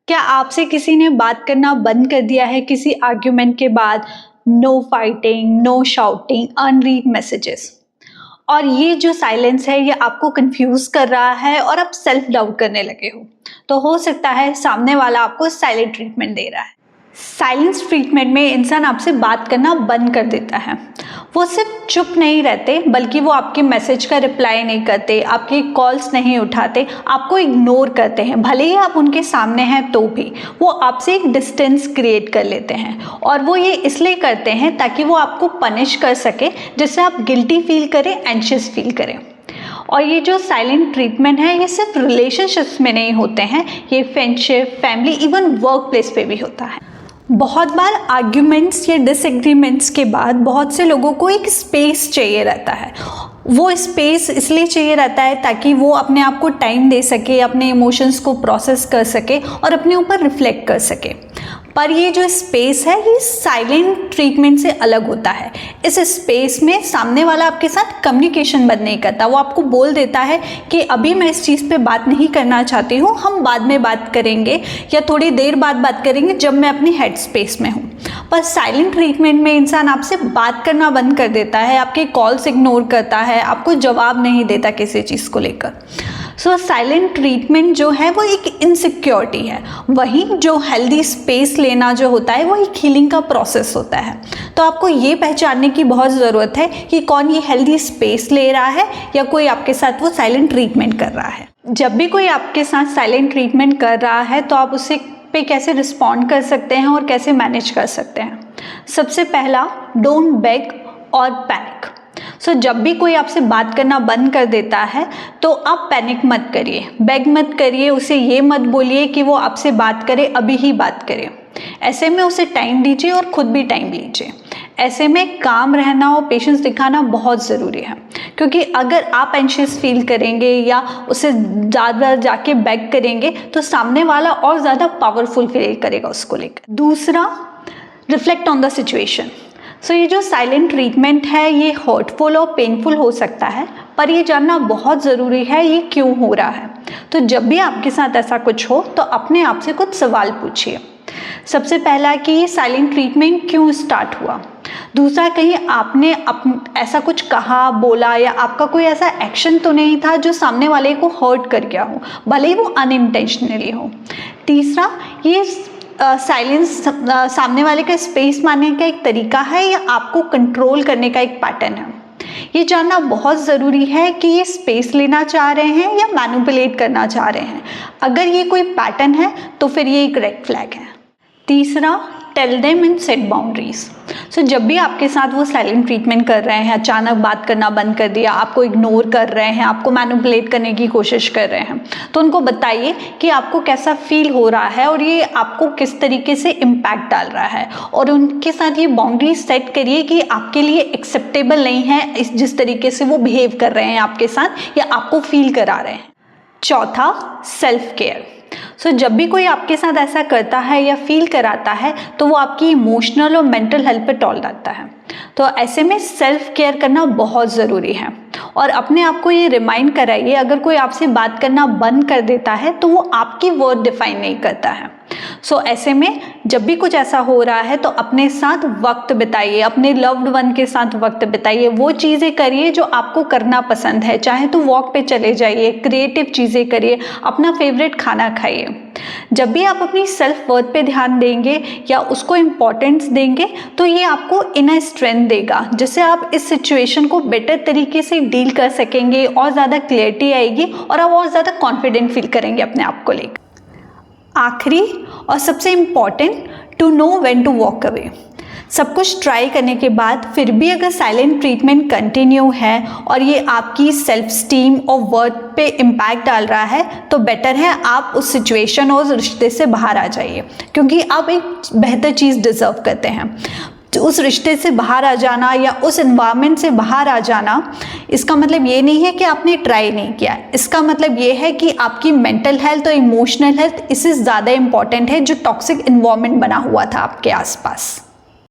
क्या आपसे किसी ने बात करना बंद कर दिया है किसी आर्ग्यूमेंट के बाद? No fighting, no shouting, unread messages. और ये जो साइलेंस है ये आपको कंफ्यूज कर रहा है और आप सेल्फ डाउट करने लगे हो। तो हो सकता है सामने वाला आपको साइलेंट ट्रीटमेंट दे रहा है। साइलेंस ट्रीटमेंट में इंसान आपसे बात करना बंद कर देता है। वो सिर्फ चुप नहीं रहते बल्कि वो आपके मैसेज का रिप्लाई नहीं करते, आपकी कॉल्स नहीं उठाते, आपको इग्नोर करते हैं। भले ही आप उनके सामने हैं तो भी वो आपसे एक डिस्टेंस क्रिएट कर लेते हैं। और वो ये इसलिए करते हैं ताकि वो आपको पनिश कर सके, जिससे आप गिल्टी फील करें, एंशियस फील करें। और ये जो साइलेंट ट्रीटमेंट है ये सिर्फ रिलेशनशिप्स में नहीं होते हैं, ये friendship, family, even work place पे भी होता है। बहुत बार आर्ग्यूमेंट्स या डिसएग्रीमेंट्स के बाद बहुत से लोगों को एक स्पेस चाहिए रहता है। वो स्पेस इसलिए चाहिए रहता है ताकि वो अपने आप को टाइम दे सके, अपने इमोशंस को प्रोसेस कर सके और अपने ऊपर रिफ्लेक्ट कर सके। पर ये जो स्पेस है ये साइलेंट ट्रीटमेंट से अलग होता है। इस स्पेस में सामने वाला आपके साथ कम्युनिकेशन बंद नहीं करता। वो आपको बोल देता है कि अभी मैं इस चीज़ पे बात नहीं करना चाहती हूँ, हम बाद में बात करेंगे या थोड़ी देर बाद बात करेंगे जब मैं अपनी हेड स्पेस में हूँ। पर साइलेंट ट्रीटमेंट में इंसान आपसे बात करना बंद कर देता है, आपके कॉल्स इग्नोर करता है, आपको जवाब नहीं देता किसी चीज़ को लेकर। सो साइलेंट ट्रीटमेंट जो है वो एक इनसिक्योरिटी है। वहीं जो हेल्दी स्पेस लेना जो होता है वो एक हीलिंग का प्रोसेस होता है। तो आपको ये पहचानने की बहुत ज़रूरत है कि कौन ये हेल्दी स्पेस ले रहा है या कोई आपके साथ वो साइलेंट ट्रीटमेंट कर रहा है। जब भी कोई आपके साथ साइलेंट ट्रीटमेंट कर रहा है तो आप उससे पे कैसे रिस्पॉन्ड कर सकते हैं और कैसे मैनेज कर सकते हैं। सबसे पहला, डोंट बेग और पैनिक। सो जब भी कोई आपसे बात करना बंद कर देता है तो आप पैनिक मत करिए, बेग मत करिए, उसे ये मत बोलिए कि वो आपसे बात करे, अभी ही बात करे। ऐसे में उसे टाइम दीजिए और खुद भी टाइम लीजिए। ऐसे में काम रहना और पेशेंस दिखाना बहुत ज़रूरी है, क्योंकि अगर आप एंशियस फील करेंगे या उसे ज़्यादा जाके बेग करेंगे तो सामने वाला और ज़्यादा पावरफुल फील करेगा उसको लेकर। दूसरा, रिफ्लेक्ट ऑन द सिचुएशन। सो ये जो साइलेंट ट्रीटमेंट है ये हर्टफुल और पेनफुल हो सकता है, पर ये जानना बहुत ज़रूरी है ये क्यों हो रहा है। तो जब भी आपके साथ ऐसा कुछ हो तो अपने आप से कुछ सवाल पूछिए। सबसे पहला कि ये साइलेंट ट्रीटमेंट क्यों स्टार्ट हुआ। दूसरा, कहीं आपने ऐसा कुछ कहा, बोला या आपका कोई ऐसा एक्शन तो नहीं था जो सामने वाले को हर्ट कर गया हो, भले ही वो अनइंटेंशनली हो। तीसरा, ये साइलेंस सामने वाले का स्पेस मानने का एक तरीका है या आपको कंट्रोल करने का एक पैटर्न है। ये जानना बहुत ज़रूरी है कि ये स्पेस लेना चाह रहे हैं या मैनिपुलेट करना चाह रहे हैं। अगर ये कोई पैटर्न है तो फिर ये एक रेड फ्लैग है। तीसरा, tell them and set boundaries. So जब भी आपके साथ वो साइलेंट ट्रीटमेंट कर रहे हैं, अचानक बात करना बंद कर दिया, आपको इग्नोर कर रहे हैं, आपको मैनिपुलेट करने की कोशिश कर रहे हैं, तो उनको बताइए कि आपको कैसा फील हो रहा है और ये आपको किस तरीके से इम्पैक्ट डाल रहा है। और उनके साथ ये बाउंड्रीज सेट करिए कि आपके लिए एक्सेप्टेबल नहीं है जिस तरीके से वो बिहेव कर रहे हैं आपके साथ या आपको फील करा रहे हैं। चौथा, सेल्फ केयर। सो जब भी कोई आपके साथ ऐसा करता है या फील कराता है तो वो आपकी इमोशनल और मेंटल हेल्थ पे टॉल डालता है। तो ऐसे में सेल्फ केयर करना बहुत ज़रूरी है और अपने आप को ये रिमाइंड कराइए, अगर कोई आपसे बात करना बंद कर देता है तो वो आपकी वर्थ डिफाइन नहीं करता है। सो ऐसे में जब भी कुछ ऐसा हो रहा है तो अपने साथ वक्त बिताइए, अपने लव्ड वन के साथ वक्त बिताइए, वो चीज़ें करिए जो आपको करना पसंद है। चाहे तो वॉक पे चले जाइए, क्रिएटिव चीज़ें करिए, अपना फेवरेट खाना खाइए। जब भी आप अपनी सेल्फ वर्थ पे ध्यान देंगे या उसको इम्पोर्टेंस देंगे तो ये आपको इनर स्ट्रेंथ देगा, जिससे आप इस सिचुएशन को बेटर तरीके से डील कर सकेंगे और ज़्यादा क्लियरिटी आएगी और आप और ज़्यादा कॉन्फिडेंट फील करेंगे अपने आप को लेकर। आखिरी और सबसे important, to know when to walk away. सब कुछ ट्राई करने के बाद फिर भी अगर साइलेंट ट्रीटमेंट कंटिन्यू है और ये आपकी सेल्फ स्टीम और वर्थ पे इम्पैक्ट डाल रहा है तो बेटर है आप उस सिचुएशन और उस रिश्ते से बाहर आ जाइए, क्योंकि आप एक बेहतर चीज़ डिज़र्व करते हैं। उस रिश्ते से बाहर आ जाना या उस एनवायरनमेंट से बाहर आ जाना, इसका मतलब ये नहीं है कि आपने ट्राई नहीं किया। इसका मतलब ये है कि आपकी मेंटल हेल्थ और इमोशनल हेल्थ इससे ज़्यादा इम्पॉर्टेंट है जो टॉक्सिक एनवायरनमेंट बना हुआ था आपके आसपास।